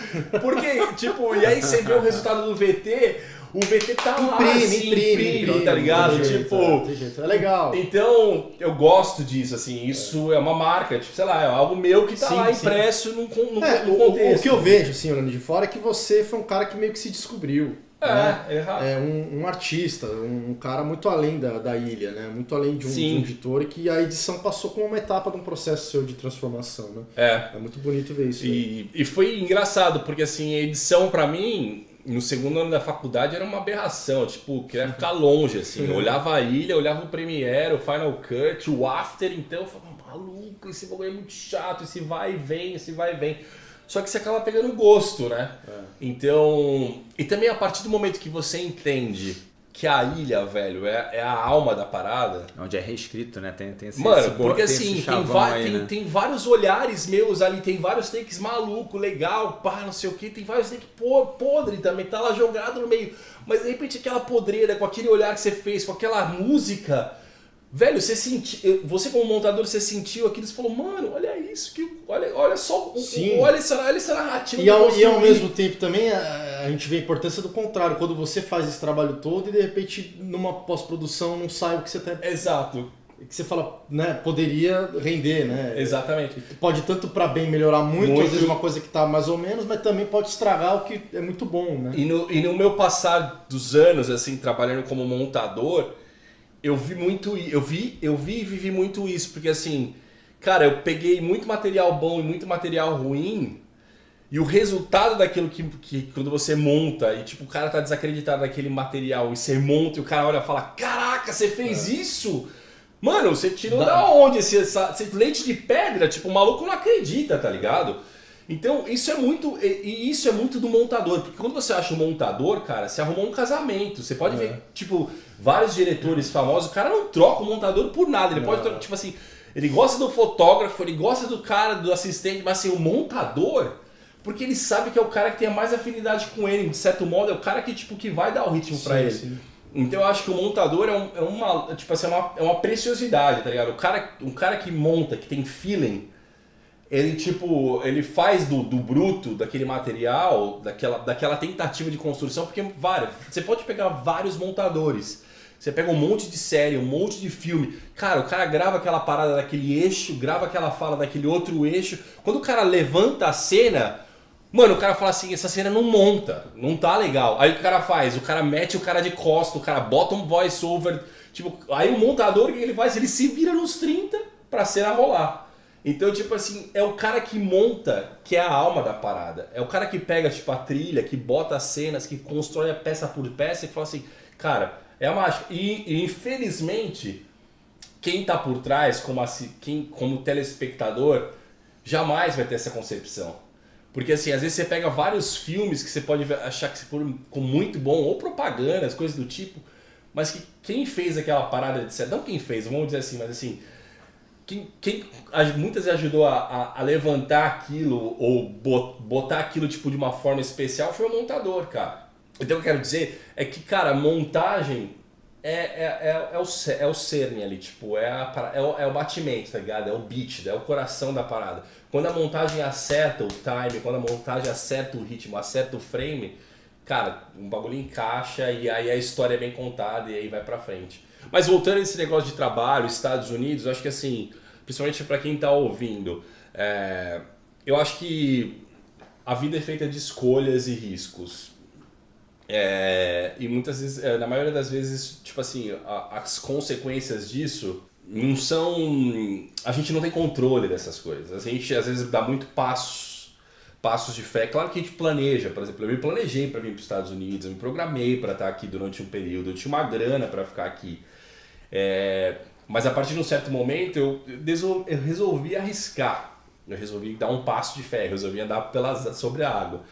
Porque, tipo, e aí você vê o resultado do VT... O VT tá lá, imprime, tá ligado?
Tem jeito. É legal.
Então, eu gosto disso, assim, isso é uma marca, tipo, sei lá, é algo meu que tá lá impresso no contexto.
O que eu vejo, assim, olhando de fora, é que você foi um cara que meio que se descobriu. É um artista, um cara muito além da ilha, né? Muito além de um editor, e que a edição passou como uma etapa de um processo seu de transformação, né? É muito bonito ver isso.
E foi engraçado, porque assim, a edição pra mim... No segundo ano da faculdade era uma aberração, tipo, queria ficar longe, assim. Eu olhava a ilha, olhava o Premiere, o Final Cut, o After, então eu falava, maluco, esse bagulho é muito chato, esse vai e vem, esse vai e vem. Só que você acaba pegando gosto, né? Então... E também a partir do momento que você entende que a ilha, velho, é a alma da parada...
Onde é reescrito, né? Tem esse,
mano, porque assim,
né?
tem vários olhares meus ali, tem vários takes maluco, legal, pá, não sei o que, tem vários takes podre também, tá lá jogado no meio. Mas de repente aquela podreira, com aquele olhar que você fez, com aquela música... Velho, você como montador, você sentiu aquilo, você falou, mano, olha isso, olha só, olha essa narrativa.
E ao mesmo tempo também a gente vê a importância do contrário, quando você faz esse trabalho todo e de repente numa pós-produção não sai o que você tá...
Exato.
Que você fala, né, poderia render, né?
Exatamente.
Pode tanto para bem melhorar muito, às vezes uma coisa que tá mais ou menos, mas também pode estragar o que é muito bom, né?
E no meu passar dos anos, assim, trabalhando como montador... Eu vi e vivi muito isso, porque assim, cara, eu peguei muito material bom e muito material ruim, e o resultado daquilo que quando você monta, e tipo, o cara tá desacreditado naquele material, e você monta e o cara olha e fala, caraca, você fez isso? Mano, você tirou da onde esse leite de pedra? Tipo, o maluco não acredita, tá ligado? Então, isso é muito do montador, porque quando você acha um montador, cara, você arrumou um casamento. Você pode ver, tipo, vários diretores famosos, o cara não troca o montador por nada. Ele pode trocar, tipo assim, ele gosta do fotógrafo, ele gosta do cara, do assistente, mas assim, o montador, porque ele sabe que é o cara que tem a mais afinidade com ele, de certo modo, é o cara que, tipo, que vai dar o ritmo pra ele. Sim. Então eu acho que o montador é uma preciosidade, tá ligado? Um cara que monta, que tem feeling, ele faz do bruto, daquele material, daquela tentativa de construção, porque você pode pegar vários montadores, você pega um monte de série, um monte de filme, cara, o cara grava aquela parada daquele eixo, grava aquela fala daquele outro eixo, quando o cara levanta a cena, mano, o cara fala assim, essa cena não monta, não tá legal, aí o cara mete o cara de costa, o cara bota um voice over, tipo, aí o montador, o que ele faz? Ele se vira nos 30 pra cena rolar. Então, tipo assim, é o cara que monta, que é a alma da parada. É o cara que pega, tipo, a trilha, que bota as cenas, que constrói a peça por peça e fala assim, cara, é a mágica. E infelizmente, quem tá por trás, como telespectador, jamais vai ter essa concepção. Porque assim, às vezes você pega vários filmes que você pode achar que foram muito bom, ou propagandas, coisas do tipo, mas que quem fez aquela parada de não quem fez, vamos dizer assim, mas assim... Quem muitas vezes ajudou a levantar aquilo ou botar aquilo tipo de uma forma especial foi o montador, cara. Então o que eu quero dizer é que, cara, montagem é o cerne ali, tipo, é o batimento, tá ligado? É o beat, é o coração da parada. Quando a montagem acerta o time, quando a montagem acerta o ritmo, acerta o frame, cara, um bagulho encaixa e aí a história é bem contada e aí vai pra frente. Mas voltando a esse negócio de trabalho, Estados Unidos, eu acho que assim, principalmente para quem está ouvindo, eu acho que a vida é feita de escolhas e riscos. E muitas vezes, na maioria das vezes, tipo assim, as consequências disso não são... A gente não tem controle dessas coisas. A gente às vezes dá muito passos de fé. Claro que a gente planeja, por exemplo, eu me planejei para vir para os Estados Unidos, eu me programei para estar aqui durante um período, eu tinha uma grana para ficar aqui. Mas a partir de um certo momento eu resolvi arriscar, eu resolvi dar um passo de fé, eu resolvi andar sobre a água.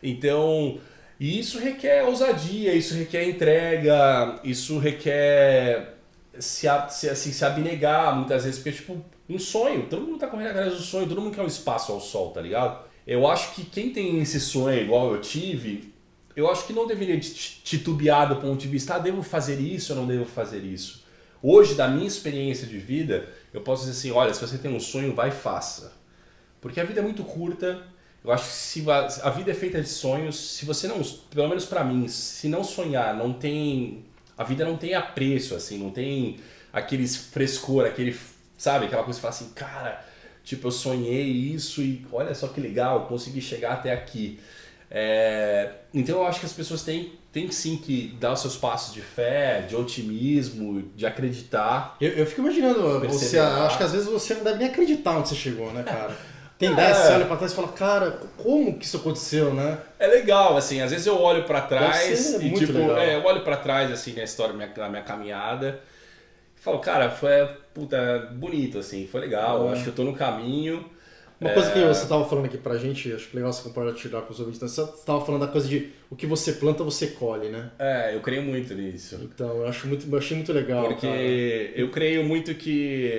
Então, e isso requer ousadia, isso requer entrega, isso requer se abnegar muitas vezes, porque tipo, um sonho, todo mundo tá correndo atrás do sonho, todo mundo quer um espaço ao sol, tá ligado? Eu acho que quem tem esse sonho igual eu tive, eu acho que não deveria titubear do ponto de vista, devo fazer isso ou não devo fazer isso. Hoje, da minha experiência de vida, eu posso dizer assim, olha, se você tem um sonho, vai e faça. Porque a vida é muito curta, eu acho que se a vida é feita de sonhos, se você não, pelo menos pra mim, se não sonhar, a vida não tem apreço, assim, não tem aquele frescor, sabe, aquela coisa que fala assim, cara, tipo, eu sonhei isso e olha só que legal, eu consegui chegar até aqui. Então eu acho que as pessoas têm sim que dar os seus passos de fé, de otimismo, de acreditar.
Eu fico imaginando, acho que às vezes você não deve nem acreditar onde você chegou, né, cara? Tem ideia, você olha pra trás e fala, cara, como que isso aconteceu, né?
É legal, assim, às vezes eu olho pra trás e
muito
tipo,
legal.
eu olho pra trás, assim, na história da minha caminhada e falo, cara, foi, bonito, assim, foi legal, acho que eu tô no caminho.
Uma coisa que você estava falando aqui pra gente, acho que legal você compartilhar com os ouvintes, você estava falando da coisa de o que você planta, você colhe, né?
Eu creio muito nisso.
Então, eu achei muito legal,
porque
cara.
Eu creio muito que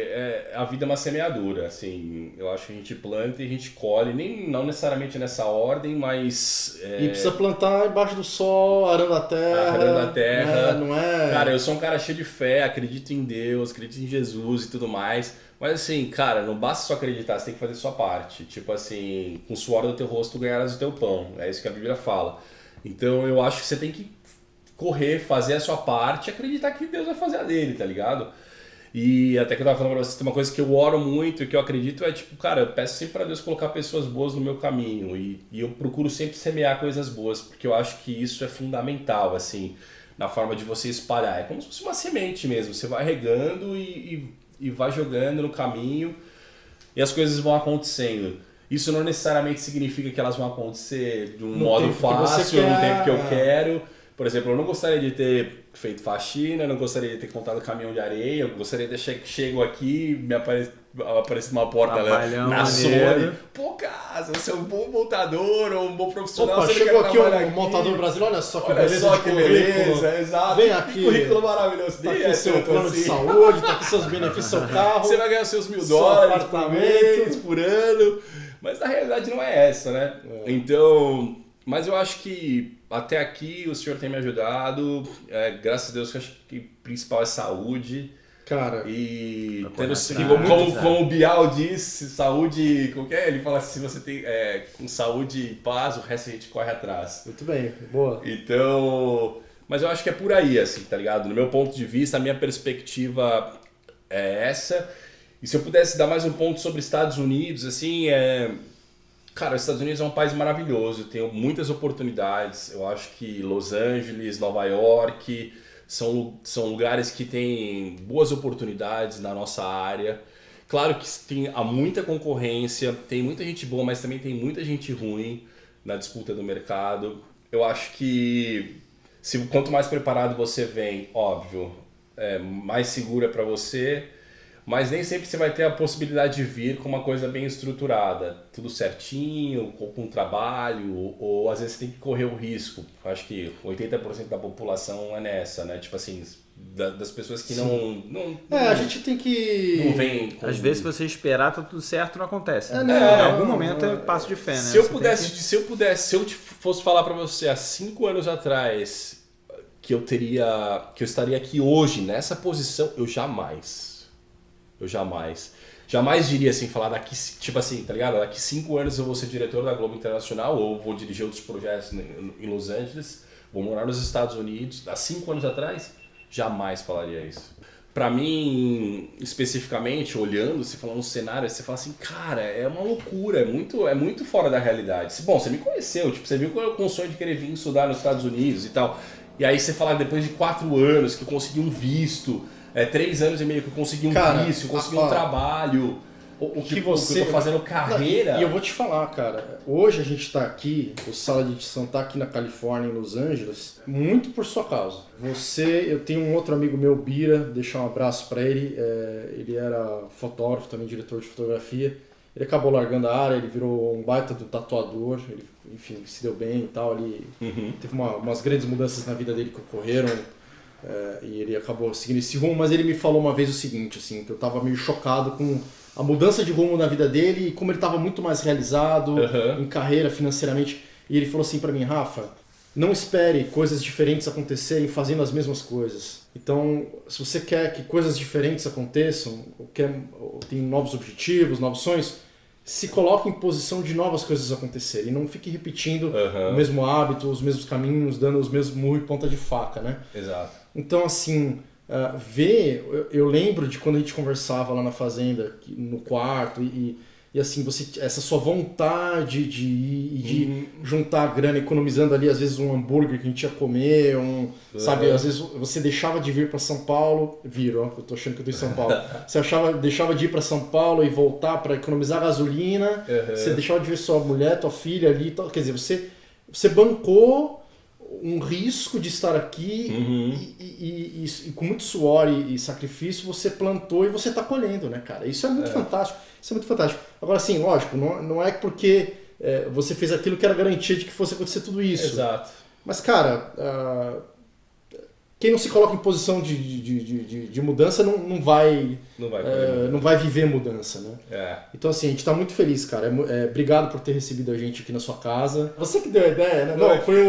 a vida é uma semeadura, assim, eu acho que a gente planta e a gente colhe, não necessariamente nessa ordem, mas...
E precisa plantar embaixo do sol, arando a terra. Não é...
Cara, eu sou um cara cheio de fé, acredito em Deus, acredito em Jesus e tudo mais. Mas assim, cara, não basta só acreditar, você tem que fazer sua parte. Tipo assim, com o suor do teu rosto ganharás o teu pão. É isso que a Bíblia fala. Então eu acho que você tem que correr, fazer a sua parte e acreditar que Deus vai fazer a dele, tá ligado? E até que eu tava falando pra você, tem uma coisa que eu oro muito e que eu acredito é tipo, cara, eu peço sempre pra Deus colocar pessoas boas no meu caminho. E eu procuro sempre semear coisas boas, porque eu acho que isso é fundamental, assim, na forma de você espalhar. É como se fosse uma semente mesmo, você vai regando e vai jogando no caminho e as coisas vão acontecendo. Isso não necessariamente significa que elas vão acontecer de um modo fácil, no tempo que eu quero. Por exemplo, eu não gostaria de ter feito faxina, eu não gostaria de ter contado caminhão de areia, eu gostaria de chego aqui, me aparece uma porta na Sony. Pô, cara, você é um bom montador ou um bom profissional.
Opa, chegou aqui um montador brasileiro, olha só que beleza.
Olha só que beleza, exato.
Vem aqui.
Que currículo maravilhoso.
Tá aqui seu plano de saúde, tá aqui seus benefícios, seu carro.
Você vai ganhar os seus $1.000 por mês, por ano. Mas na realidade não é essa, né? Então, mas eu acho que até aqui o senhor tem me ajudado. Graças a Deus, eu acho que o principal é saúde.
Cara,
e tendo como o Bial diz, saúde, como que é? Ele fala assim, se você tem com saúde e paz, o resto a gente corre atrás.
Muito bem, boa.
Então, mas eu acho que é por aí, assim, tá ligado? No meu ponto de vista, a minha perspectiva é essa. E se eu pudesse dar mais um ponto sobre Estados Unidos, assim, cara, os Estados Unidos é um país maravilhoso, tem muitas oportunidades. Eu acho que Los Angeles, Nova York são lugares que têm boas oportunidades na nossa área. Claro que há muita concorrência, tem muita gente boa, mas também tem muita gente ruim na disputa do mercado. Eu acho que quanto mais preparado você vem, óbvio, mais seguro é para você. Mas nem sempre você vai ter a possibilidade de vir com uma coisa bem estruturada, tudo certinho, com um trabalho, ou às vezes você tem que correr o risco. Eu acho que 80% da população é nessa, né? Tipo assim, das pessoas que
a gente tem que...
Não vem com...
Às vezes, se você esperar, tá tudo certo, não acontece. Em algum momento é passo de fé, né?
Se eu fosse falar pra você há 5 anos atrás que eu estaria aqui hoje, nessa posição, eu jamais diria assim, falar daqui, tipo assim, tá ligado? Daqui 5 anos eu vou ser diretor da Globo Internacional ou vou dirigir outros projetos em Los Angeles, vou morar nos Estados Unidos. Há 5 anos atrás, jamais falaria isso. pra mim, especificamente, olhando, você falando no cenário, você fala assim, cara, é uma loucura, é muito fora da realidade. Bom, você me conheceu, tipo, você viu que eu com o sonho de querer vir estudar nos Estados Unidos e tal. E aí você fala, depois de 4 anos que eu consegui um visto, 3 anos e meio que eu consegui um visto, consegui um trabalho.
O que
tipo,
você...
eu tô fazendo carreira.
Não, e eu vou te falar, cara, hoje a gente tá aqui, o Sala de Edição tá aqui na Califórnia, em Los Angeles, muito por sua causa. Eu tenho um outro amigo meu, Bira, deixar um abraço pra ele, ele era fotógrafo, também diretor de fotografia, ele acabou largando a área, ele virou um baita do tatuador, ele, enfim, se deu bem e tal, ele teve umas grandes mudanças na vida dele que ocorreram, e ele acabou seguindo esse rumo, mas ele me falou uma vez o seguinte, assim, que eu tava meio chocado com a mudança de rumo na vida dele e como ele estava muito mais realizado em carreira, financeiramente. E ele falou assim para mim, Rafa, não espere coisas diferentes acontecerem fazendo as mesmas coisas. Então, se você quer que coisas diferentes aconteçam, ou tem novos objetivos, novos sonhos, se coloque em posição de novas coisas acontecerem. E não fique repetindo o mesmo hábito, os mesmos caminhos, dando os mesmos murros e ponta de faca, né?
Exato.
Então, assim... eu lembro de quando a gente conversava lá na fazenda, no quarto, e assim, essa sua vontade de ir e de juntar a grana, economizando ali, às vezes, um hambúrguer que a gente ia comer, sabe, às vezes você deixava de vir para São Paulo, eu tô achando que eu tô em São Paulo, você deixava de ir para São Paulo e voltar para economizar gasolina, você deixava de ver sua mulher, tua filha ali, quer dizer, você bancou um risco de estar aqui e com muito suor e sacrifício você plantou e você está colhendo, né, cara? Isso é muito fantástico. Isso é muito fantástico. Agora, sim, lógico, não é porque você fez aquilo que era garantia de que fosse acontecer tudo isso.
Exato.
Mas, cara, quem não se coloca em posição de mudança não vai viver mudança, né? Então, assim, a gente está muito feliz, cara. Obrigado por ter recebido a gente aqui na sua casa. Você que deu a ideia, né? Não, foi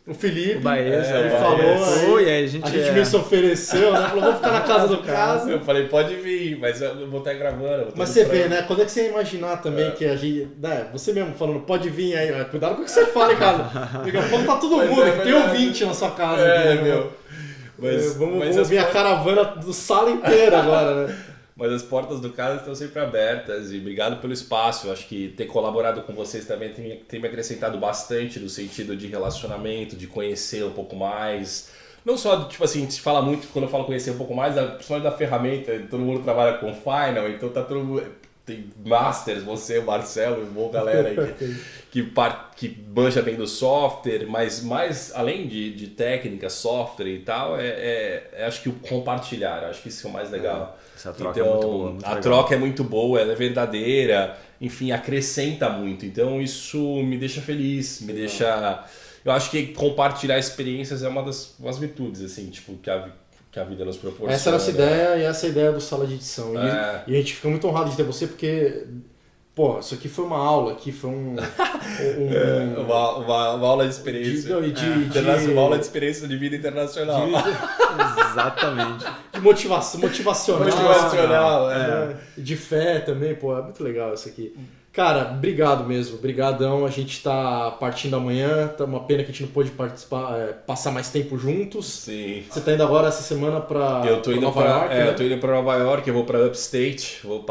o Felipe, ele falou,
e aí a gente
meio se ofereceu, né? Falou, vamos ficar na casa do Casa.
Eu falei, pode vir, mas eu vou estar gravando.
Mas você vê, né? Quando é que você ia imaginar também que a gente... Né? Você mesmo falando, pode vir aí, cuidado com o que você fala, cara. Daqui a pouco tá todo mundo, tem ouvinte na sua casa. Aqui,
meu.
Vamos ver a caravana do sala inteira agora, né?
Mas as portas do Casa estão sempre abertas e obrigado pelo espaço. Eu acho que ter colaborado com vocês também tem me acrescentado bastante no sentido de relacionamento, de conhecer um pouco mais. Não só, tipo assim, se fala muito, quando eu falo conhecer um pouco mais, principalmente da ferramenta, todo mundo trabalha com Final, então tá todo mundo... Tem Masters, você, o Marcelo, uma boa galera aí que manja bem do software, mas mais além de técnica, software e tal, acho que o compartilhar, acho que isso é o mais legal.
Essa troca é muito boa.
A troca é muito boa, ela é verdadeira, enfim, acrescenta muito. Então isso me deixa feliz, me deixa... Eu acho que compartilhar experiências é uma das virtudes, assim, tipo, que a vida nos proporciona.
Essa era a nossa ideia e essa é a ideia do Sala de Edição. E a gente fica muito honrado de ter você porque, pô, isso aqui foi uma aula, aqui foi
uma aula de experiência. Uma aula de experiência de vida internacional.
Exatamente.
De motivacional. De fé também, pô, é muito legal isso aqui. Cara, obrigado mesmo, brigadão. A gente tá partindo amanhã, tá uma pena que a gente não pôde passar mais tempo juntos.
Sim.
Você tá indo agora essa semana pra Nova York?
Né? Eu tô indo pra Nova York, eu vou pra Upstate, vou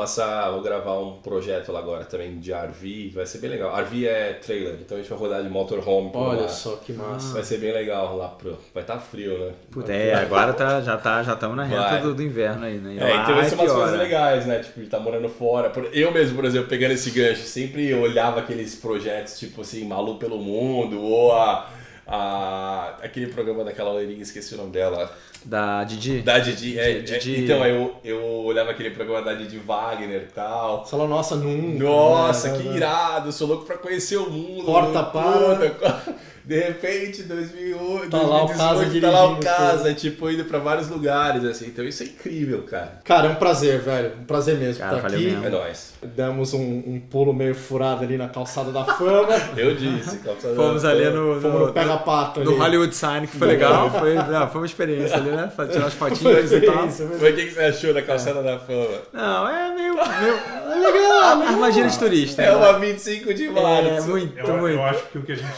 gravar um projeto lá agora também de RV, vai ser bem legal. RV é trailer, então a gente vai rodar de motorhome.
Olha só que massa.
Vai ser bem legal lá vai estar frio, né?
Agora já estamos na reta do inverno aí, né?
Então vai ser umas coisas legais, né? Tipo, de estar morando fora. Eu mesmo, por exemplo, pegando esse gancho, sempre olhava aqueles projetos tipo assim, Malu pelo Mundo, ou aquele programa daquela loirinha, esqueci o nome dela.
Da Didi?
Da Didi, Então, eu olhava aquele programa da Didi Wagner e tal.
Você falou, nossa, nunca.
Nossa, que irado, sou louco pra conhecer o mundo. De repente, 2008,
tá lá o Casa,
tipo, indo pra vários lugares, assim. Então isso é incrível, cara.
Cara, é um prazer, velho. Um prazer mesmo estar aqui.
Mesmo.
É nóis.
Demos um pulo meio furado ali na Calçada da Fama.
Eu disse, Calçada
Fomos
da Fama.
ali no
Pega-Pato ali.
No Hollywood Sign, que foi legal. Foi uma experiência ali, né? Tirar as fotinhas e tal.
Mas o que você achou da Calçada da Fama?
Não, é meio é legal. Armadilha de turista.
É uma 25 de março.
Muito.
Eu acho que o que a gente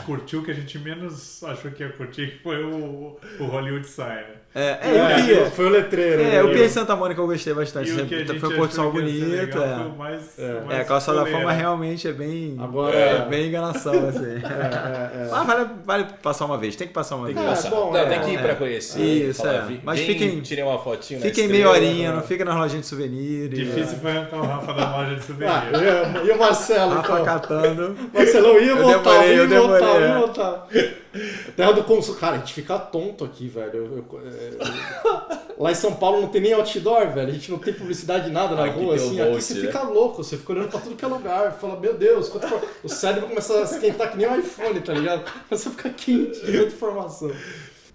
curtiu, o que a gente menos achou que ia curtir foi o Hollywood Sign.
Eu vi.
Foi o letreiro.
Eu vi em Santa Mônica, eu gostei bastante.
E o que a gente
Foi um pôr do sol
achou que ia ser
bonito.
legal foi o mais
A Calçada da
coleira.
Fama realmente é bem.
Agora-
É bem enganação, assim. Mas vale passar uma vez, tem que passar uma
Tem que
vez.
passar.
bom,
Não, tem que ir pra conhecer.
Isso,
falar,
Mas
vem,
fiquem-
tirem uma fotinho na
Fiquem
estrela.
meia horinha, não fica nas lojinhas de souvenir.
Difícil foi arrancar o Rafa da loja de souvenir.
E o Marcelo,
Rafa
então?
catando.
Marcelão ia voltar,
eu demorei.
ia voltar. Terra do consumo. Cara, a gente fica tonto aqui, velho. Lá em São Paulo não tem nem outdoor, velho. A gente não tem publicidade de nada na
Aqui
rua,
tem o
assim. Aqui
Bolt,
você
né?
fica louco, você fica olhando pra tudo que é lugar. Fala, meu Deus, o cérebro começa a esquentar que nem um iPhone, tá ligado? Você fica quente de muita informação.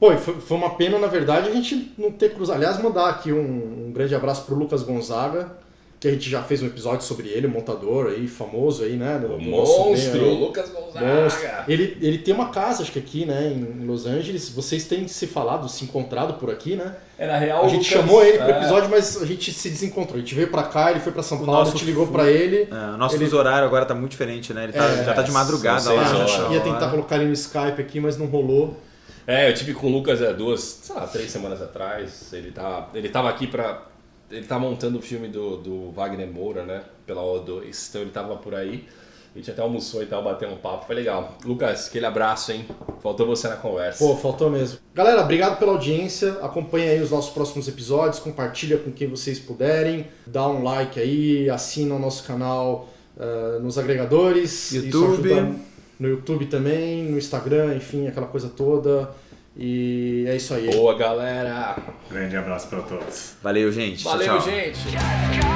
Pô, foi uma pena, na verdade, a gente não ter cruzado. Aliás, mandar aqui um grande abraço pro Lucas Gonzaga, que a gente já fez um episódio sobre ele, o montador aí, famoso aí, né?
O
do nosso
monstro,
meio aí.
Lucas Gonzaga.
Monstro. Ele tem uma casa, acho que aqui, né, em Los Angeles. Vocês têm se falado, se encontrado por aqui, né?
Na real,
A gente
Lucas,
chamou ele pro episódio, mas a gente se desencontrou. A gente veio pra cá, ele foi pra São Paulo, a
nosso
gente ligou pra ele.
O nosso fuso horário agora tá muito diferente, né? Ele já tá de madrugada
são
lá.
6 horas.
nessa
Ia
hora.
tentar colocar ele no Skype aqui, mas não rolou.
Eu tive com o Lucas 3 semanas atrás. Ele tava aqui pra... Ele tá montando o filme do Wagner Moura, né? Pela O2. Então ele tava por aí. A gente até almoçou e tal, bateu um papo. Foi legal. Lucas, aquele abraço, hein? Faltou você na conversa.
Pô, faltou mesmo. Galera, obrigado pela audiência. Acompanhe aí os nossos próximos episódios. Compartilha com quem vocês puderem. Dá um like aí. Assina o nosso canal nos agregadores.
YouTube.
Isso ajuda no YouTube também, no Instagram, enfim, aquela coisa toda. E é isso aí.
Boa, galera.
Grande abraço para todos.
Valeu, gente.
Valeu,
Tchau.
gente.
Just